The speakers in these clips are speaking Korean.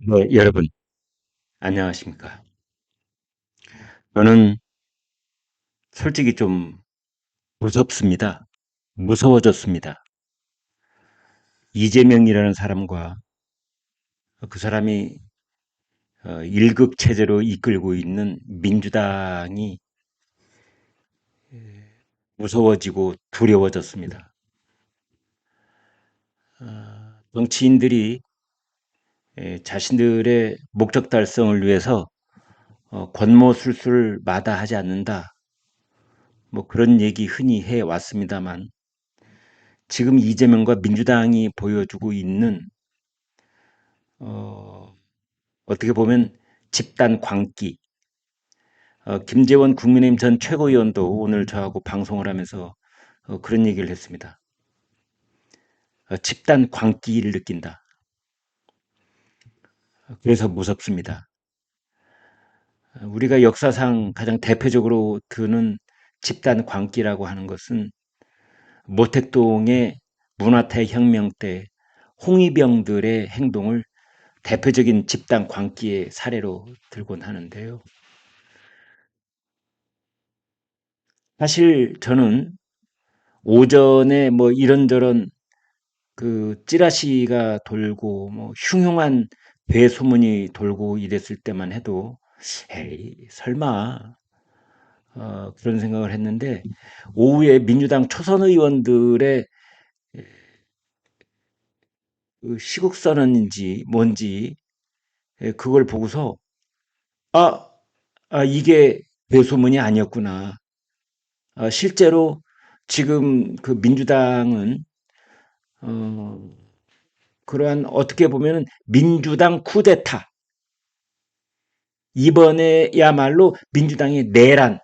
네, 여러분, 안녕하십니까. 저는 솔직히 좀 무섭습니다. 무서워졌습니다. 이재명이라는 사람과 그 사람이 일극 체제로 이끌고 있는 민주당이 무서워지고 두려워졌습니다. 정치인들이 자신들의 목적 달성을 위해서 권모술수를 마다하지 않는다. 뭐 그런 얘기 흔히 해 왔습니다만 지금 이재명과 민주당이 보여주고 있는 어, 어떻게 보면 집단 광기. 김재원 국민의힘 전 최고위원도 오늘 저하고 방송을 하면서 그런 얘기를 했습니다. 집단 광기를 느낀다. 그래서 무섭습니다. 우리가 역사상 가장 대표적으로 드는 집단 광기라고 하는 것은 모택동의 문화태 혁명 때 홍위병들의 행동을 대표적인 집단 광기의 사례로 들곤 하는데요. 사실 저는 오전에 뭐 이런저런 그 찌라시가 돌고 뭐 흉흉한 대소문이 돌고 이랬을 때만 해도 에이 설마 그런 생각을 했는데 오후에 민주당 초선 의원들의 그 시국 선언인지 뭔지 그걸 보고서 아, 이게 대소문이 아니었구나. 실제로 지금 그 민주당은 어, 그러한 어떻게 보면 민주당 쿠데타 이번에야말로 민주당의 내란,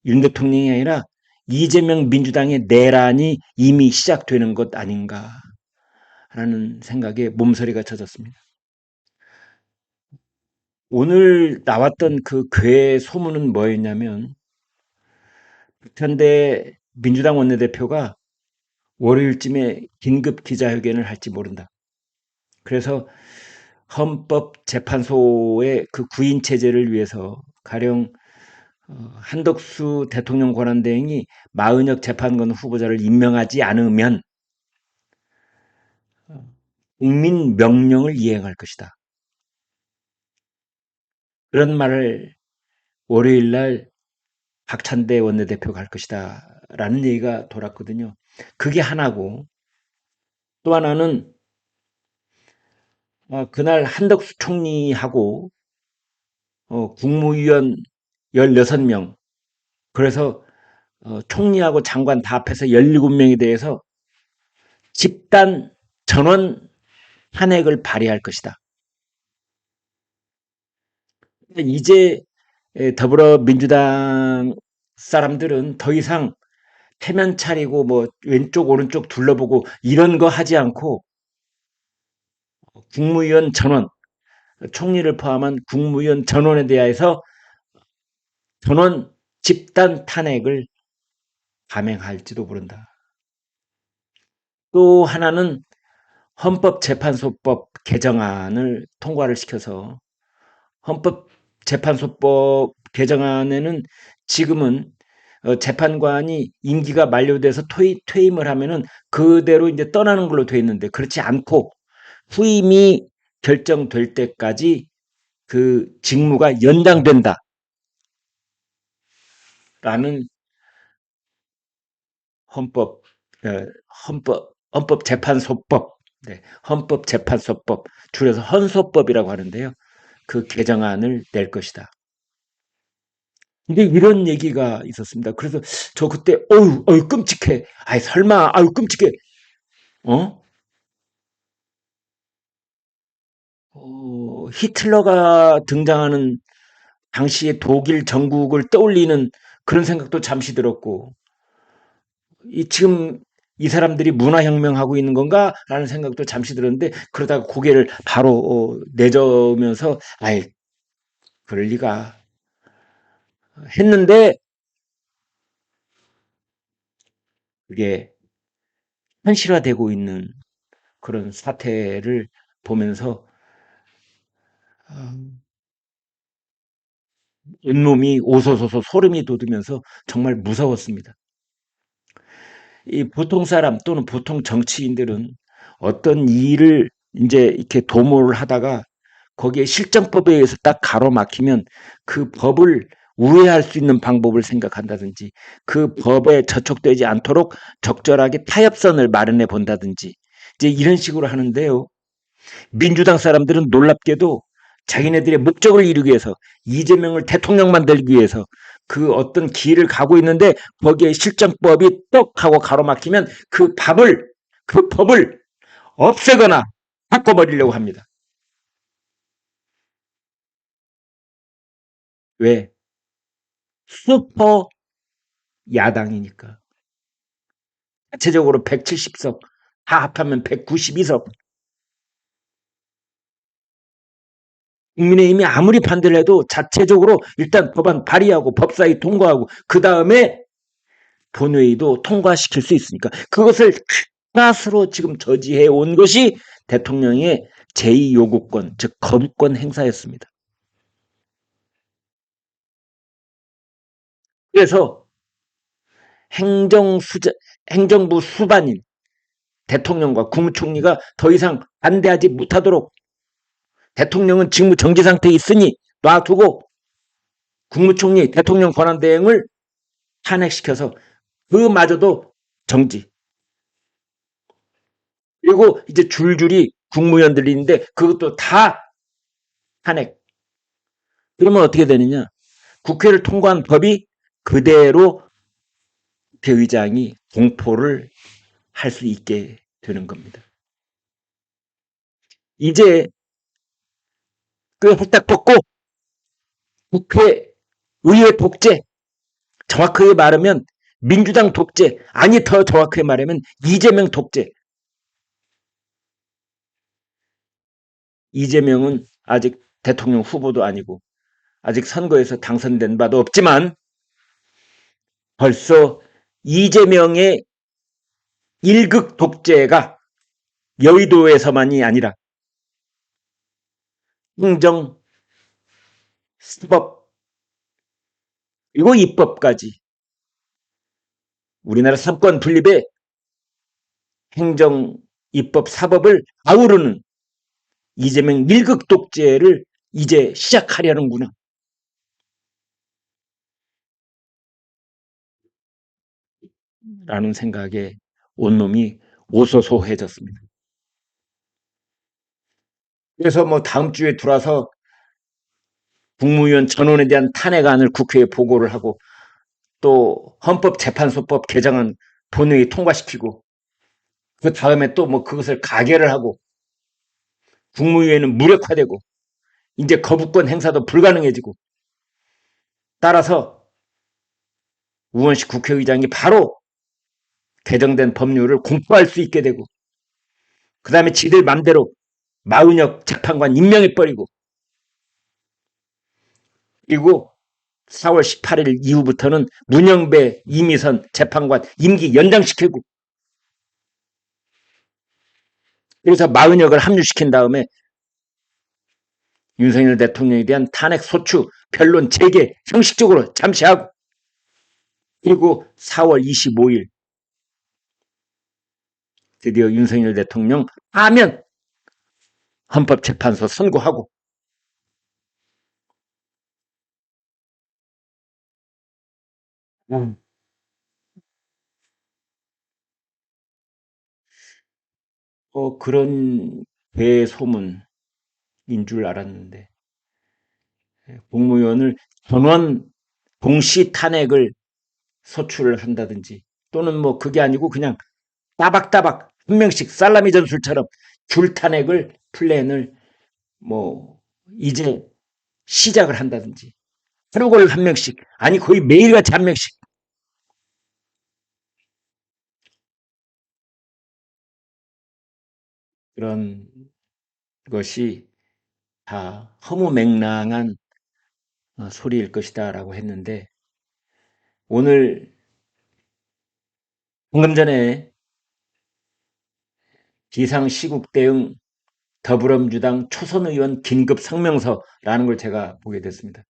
윤 대통령이 아니라 이재명 민주당의 내란이 이미 시작되는 것 아닌가라는 생각에 몸서리가 젖었습니다. 오늘 나왔던 그 괴 소문은 뭐였냐면 북한대 민주당 원내대표가 월요일쯤에 긴급 기자회견을 할지 모른다. 그래서 헌법재판소의 그 구인 체제를 위해서 가령 한덕수 대통령 권한대행이 마은혁 재판관 후보자를 임명하지 않으면 국민 명령을 이행할 것이다. 그런 말을 월요일 날 박찬대 원내대표가 할 것이다. 라는 얘기가 돌았거든요. 그게 하나고 또 하나는 그날 한덕수 총리하고 국무위원 16명 그래서 총리하고 장관 다 합해서 17명에 대해서 집단 전원 탄핵을 발의할 것이다. 이제 더불어민주당 사람들은 더 이상 태면 차리고 뭐 왼쪽 오른쪽 둘러보고 이런 거 하지 않고 국무위원 전원, 총리를 포함한 국무위원 전원에 대해서 전원 집단 탄핵을 감행할지도 모른다. 또 하나는 헌법재판소법 개정안을 통과를 시켜서 헌법재판소법 개정안에는 지금은 재판관이 임기가 만료돼서 퇴임을 하면은 그대로 이제 떠나는 걸로 돼 있는데 그렇지 않고 후임이 결정될 때까지 그 직무가 연장된다라는 헌법 헌법재판소법 네, 헌법재판소법 줄여서 헌소법이라고 하는데요. 그 개정안을 낼 것이다. 근데 이런 얘기가 있었습니다. 그래서 저 그때 어유 끔찍해. 아이 설마 아유 끔찍해. 어? 히틀러가 등장하는 당시의 독일 전국을 떠올리는 그런 생각도 잠시 들었고 이 지금 이 사람들이 문화혁명하고 있는 건가라는 생각도 잠시 들었는데 그러다가 고개를 바로 내저으면서 아이 그럴 리가 했는데 그게 현실화되고 있는 그런 사태를 보면서 온몸이 오소소소 소름이 돋으면서 정말 무서웠습니다. 이 보통 사람 또는 보통 정치인들은 어떤 일을 이제 이렇게 도모를 하다가 거기에 실정법에 의해서 딱 가로막히면 그 법을 우회할 수 있는 방법을 생각한다든지 그 법에 저촉되지 않도록 적절하게 타협선을 마련해 본다든지 이제 이런 식으로 하는데요. 민주당 사람들은 놀랍게도 자기네들의 목적을 이루기 위해서 이재명을 대통령 만들기 위해서 그 어떤 길을 가고 있는데 거기에 실정법이 떡 하고 가로막히면 그 법을 없애거나 바꿔버리려고 합니다. 왜? 슈퍼 야당이니까. 자체적으로 170석, 다 합하면 192석. 국민의힘이 아무리 반대를 해도 자체적으로 일단 법안 발의하고 법사위 통과하고 그 다음에 본회의도 통과시킬 수 있으니까 그것을 크나스로 지금 저지해 온 것이 대통령의 제2요구권, 즉 거부권 행사였습니다. 그래서 행정부 수반인 대통령과 국무총리가 더 이상 반대하지 못하도록 대통령은 직무 정지 상태에 있으니 놔두고 국무총리, 대통령 권한대행을 탄핵시켜서 그마저도 정지. 그리고 이제 줄줄이 국무위원들이 있는데 그것도 다 탄핵. 그러면 어떻게 되느냐? 국회를 통과한 법이 그대로 국회의장이 공포를 할 수 있게 되는 겁니다. 이제 그 홀딱 벗고 국회 의회 독재, 정확하게 말하면 민주당 독재, 아니 더 정확하게 말하면 이재명 독재. 이재명은 아직 대통령 후보도 아니고 아직 선거에서 당선된 바도 없지만 벌써 이재명의 일극 독재가 여의도에서만이 아니라 행정, 사법, 그리고 입법까지 우리나라 삼권 분립의 행정, 입법, 사법을 아우르는 이재명 밀극 독재를 이제 시작하려는구나. 라는 생각에 온몸이 오소소해졌습니다. 그래서 뭐 다음 주에 들어와서 국무위원 전원에 대한 탄핵안을 국회에 보고를 하고 또 헌법재판소법 개정안 본회의 통과시키고 그 다음에 또 뭐 그것을 가결을 하고 국무위원은 무력화되고 이제 거부권 행사도 불가능해지고 따라서 우원식 국회의장이 바로 개정된 법률을 공포할 수 있게 되고 그 다음에 지들 맘대로 마은혁 재판관 임명해버리고 그리고 4월 18일 이후부터는 문영배, 이미선 재판관 임기 연장시키고 그래서 마은혁을 합류시킨 다음에 윤석열 대통령에 대한 탄핵 소추 변론 재개 형식적으로 잠시하고 그리고 4월 25일 드디어 윤석열 대통령 하면 헌법재판소 선고하고 그런 대소문인 줄 알았는데 국무위원을 전원 동시 탄핵을 소추를 한다든지 또는 뭐 그게 아니고 그냥 따박따박 한 명씩 살라미 전술처럼 줄 탄핵을 플랜을 뭐 이제 시작을 한다든지 하루걸 한 명씩 아니 거의 매일같이 한 명씩 그런 것이 다 허무맹랑한 소리일 것이다라고 했는데 오늘 방금 전에 비상시국 대응 더불어민주당 초선 의원 긴급 성명서라는 걸 제가 보게 됐습니다.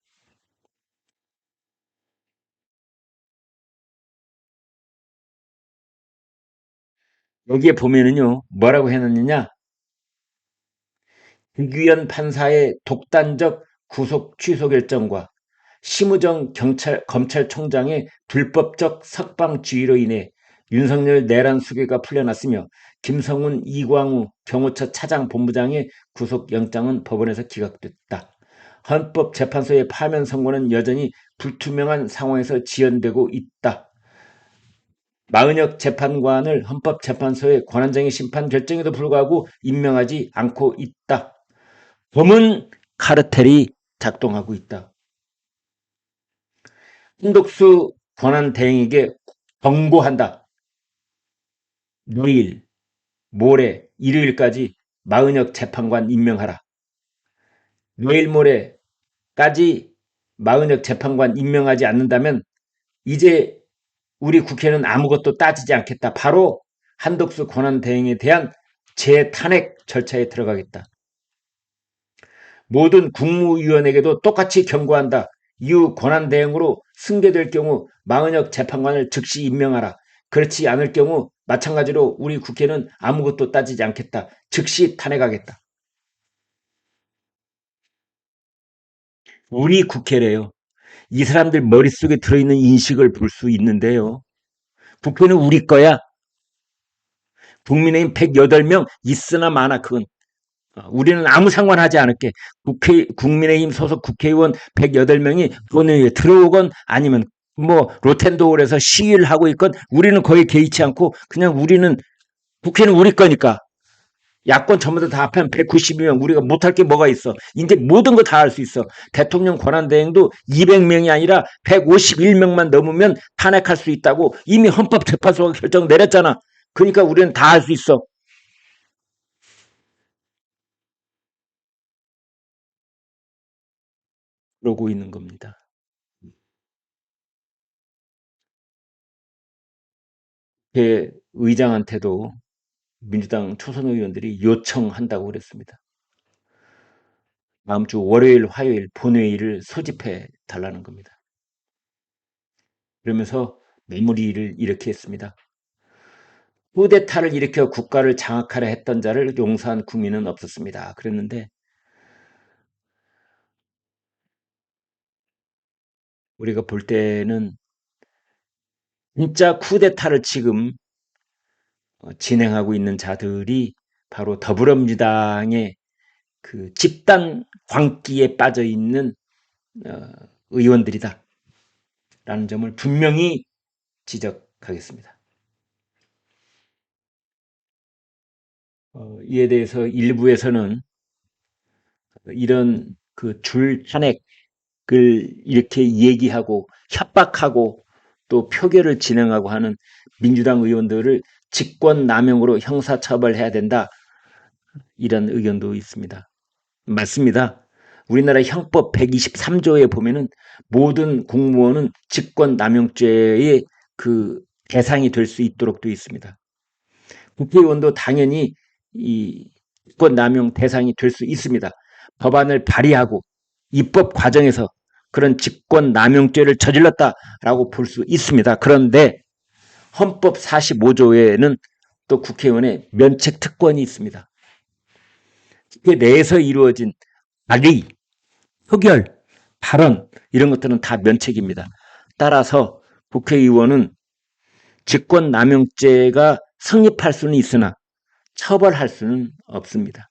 여기에 보면은요, 뭐라고 해놨느냐? 국위원 판사의 독단적 구속 취소 결정과 심우정 검찰총장의 불법적 석방주의로 인해 윤석열 내란 수괴가 풀려났으며 김성훈, 이광우 경호처 차장본부장의 구속영장은 법원에서 기각됐다. 헌법재판소의 파면 선고는 여전히 불투명한 상황에서 지연되고 있다. 마은혁 재판관을 헌법재판소의 권한쟁의 심판 결정에도 불구하고 임명하지 않고 있다. 검은 카르텔이 작동하고 있다. 한덕수 권한대행에게 경고한다. 내일, 모레, 일요일까지 마은혁 재판관 임명하라. 내일 모레까지 마은혁 재판관 임명하지 않는다면 이제 우리 국회는 아무것도 따지지 않겠다. 바로 한덕수 권한대행에 대한 재탄핵 절차에 들어가겠다. 모든 국무위원에게도 똑같이 경고한다. 이후 권한대행으로 승계될 경우 마은혁 재판관을 즉시 임명하라. 그렇지 않을 경우 마찬가지로 우리 국회는 아무것도 따지지 않겠다. 즉시 탄핵하겠다. 우리 국회래요. 이 사람들 머릿속에 들어있는 인식을 볼 수 있는데요. 국회는 우리 거야. 국민의힘 108명 있으나 마나 그건 우리는 아무 상관하지 않을게. 국민의힘 소속 국회의원 108명이 본회의에 들어오건 아니면 뭐 로텐도홀에서 시위를 하고 있건 우리는 거의 개의치 않고 그냥 우리는 국회는 우리 거니까 야권 전부 다 합하면 192명 우리가 못할 게 뭐가 있어. 이제 모든 거 다 할 수 있어. 대통령 권한대행도 200명이 아니라 151명만 넘으면 탄핵할 수 있다고 이미 헌법재판소가 결정 내렸잖아. 그러니까 우리는 다 할 수 있어. 그러고 있는 겁니다. 제 의장한테도 민주당 초선 의원들이 요청한다고 그랬습니다. 다음 주 월요일, 화요일 본회의를 소집해 달라는 겁니다. 그러면서 마무리를 이렇게 했습니다. 쿠데타를 일으켜 국가를 장악하려 했던 자를 용서한 국민은 없었습니다. 그랬는데 우리가 볼 때는 진짜 쿠데타를 지금 진행하고 있는 자들이 바로 더불어민주당의 그 집단 광기에 빠져 있는 의원들이다. 라는 점을 분명히 지적하겠습니다. 이에 대해서 일부에서는 이런 그 줄 탄핵을 이렇게 얘기하고 협박하고 또 표결을 진행하고 하는 민주당 의원들을 직권남용으로 형사처벌해야 된다. 이런 의견도 있습니다. 맞습니다. 우리나라 형법 123조에 보면은 모든 공무원은 직권남용죄의 그 대상이 될 수 있도록 되어 있습니다. 국회의원도 당연히 이 직권남용 대상이 될 수 있습니다. 법안을 발의하고 입법 과정에서 그런 직권남용죄를 저질렀다라고 볼 수 있습니다. 그런데 헌법 45조에는 또 국회의원의 면책 특권이 있습니다. 국회 내에서 이루어진 발의, 표결, 발언 이런 것들은 다 면책입니다. 따라서 국회의원은 직권남용죄가 성립할 수는 있으나 처벌할 수는 없습니다.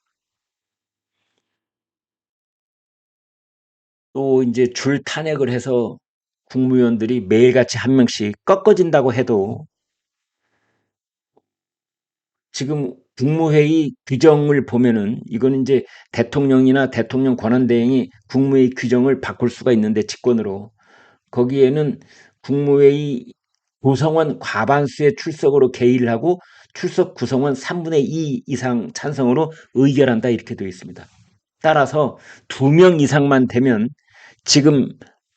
또 이제 줄 탄핵을 해서 국무위원들이 매일같이 한 명씩 꺾어진다고 해도 지금 국무회의 규정을 보면은 이거는 이제 대통령이나 대통령 권한대행이 국무회의 규정을 바꿀 수가 있는데 직권으로 거기에는 국무회의 구성원 과반수의 출석으로 개의를 하고 출석 구성원 3분의 2 이상 찬성으로 의결한다 이렇게 되어 있습니다. 따라서 2명 이상만 되면 지금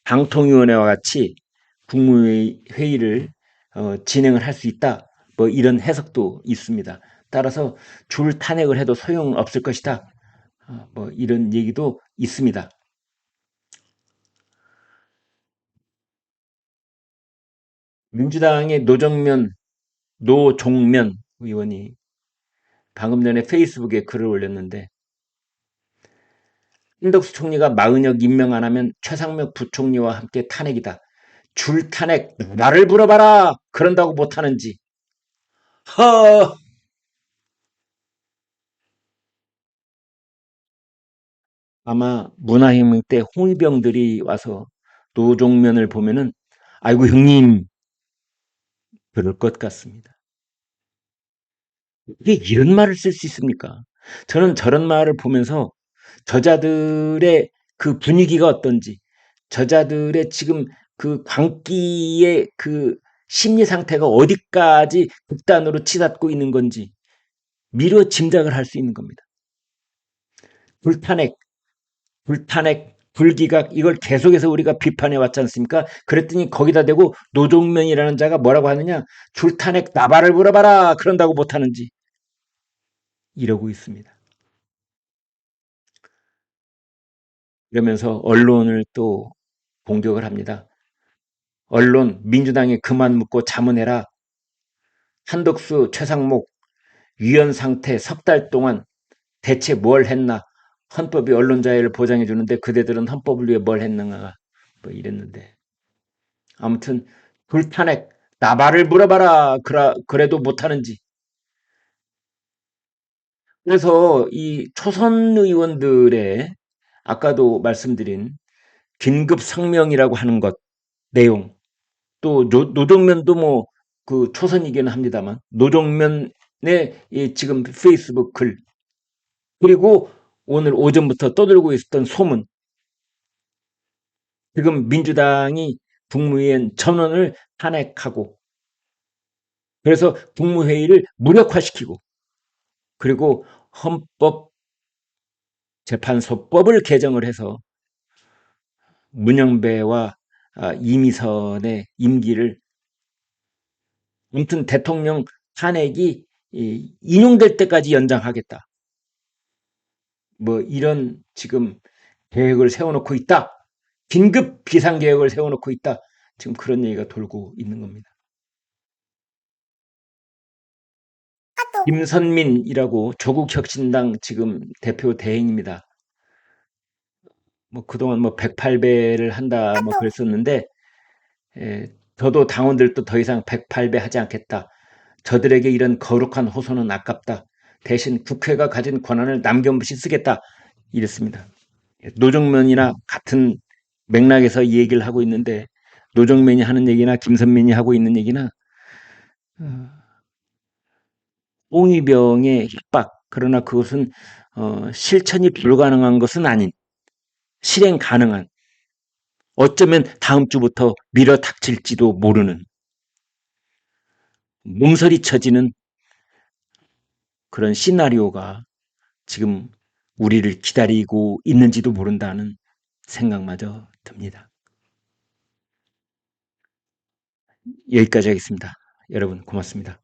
방통위원회와 같이 국무회의를 진행을 할 수 있다. 뭐 이런 해석도 있습니다. 따라서 줄 탄핵을 해도 소용은 없을 것이다. 뭐 이런 얘기도 있습니다. 민주당의 노종면 의원이 방금 전에 페이스북에 글을 올렸는데, 한덕수 총리가 마은혁 임명 안 하면 최상목 부총리와 함께 탄핵이다. 줄 탄핵 나를 물어봐라. 그런다고 못하는지. 허 아마 문화혁명 때 홍위병들이 와서 노종면을 보면은 아이고 형님 그럴 것 같습니다. 왜 이런 말을 쓸 수 있습니까? 저는 저런 말을 보면서 저자들의 그 분위기가 어떤지, 저자들의 지금 그 광기의 그 심리 상태가 어디까지 극단으로 치닫고 있는 건지 미루어 짐작을 할 수 있는 겁니다. 불탄핵, 불탄핵, 불기각 이걸 계속해서 우리가 비판해 왔지 않습니까? 그랬더니 거기다 대고 노종면이라는 자가 뭐라고 하느냐? 줄탄핵 나발을 물어봐라. 그런다고 못하는지 이러고 있습니다. 이러면서 언론을 또 공격을 합니다. 언론 민주당에 그만 묻고 자문해라. 한덕수, 최상목 위헌 상태 석 달 동안 대체 뭘 했나? 헌법이 언론 자유를 보장해 주는데 그대들은 헌법을 위해 뭘 했는가? 뭐 이랬는데 아무튼 불탄핵 나발을 물어봐라. 그래도 못하는지. 그래서 이 초선 의원들의 아까도 말씀드린 긴급 성명이라고 하는 것 내용 또 노정면도 뭐 그 초선이기는 합니다만 노정면의 이 지금 페이스북 글 그리고 오늘 오전부터 떠들고 있었던 소문 지금 민주당이 국무위원 전원을 탄핵하고 그래서 국무회의를 무력화시키고 그리고 헌법재판소법을 개정을 해서 문영배와 이미선의 임기를 아무튼 대통령 탄핵이 인용될 때까지 연장하겠다. 뭐 이런 지금 계획을 세워놓고 있다. 긴급 비상계획을 세워놓고 있다. 지금 그런 얘기가 돌고 있는 겁니다. 김선민이라고 조국혁신당 지금 대표 대행입니다. 뭐 그동안 뭐 108배를 한다 뭐 그랬었는데 저도 당원들도 더 이상 108배 하지 않겠다. 저들에게 이런 거룩한 호소는 아깝다. 대신 국회가 가진 권한을 남김없이 쓰겠다. 이랬습니다. 노정면이나 같은 맥락에서 이 얘기를 하고 있는데 노정면이 하는 얘기나 김선민이 하고 있는 얘기나 옹이병의 협박 그러나 그것은 실천이 불가능한 것은 아닌 실행 가능한 어쩌면 다음 주부터 밀어 닥칠지도 모르는 몸서리 쳐지는 그런 시나리오가 지금 우리를 기다리고 있는지도 모른다는 생각마저 듭니다. 여기까지 하겠습니다. 여러분 고맙습니다.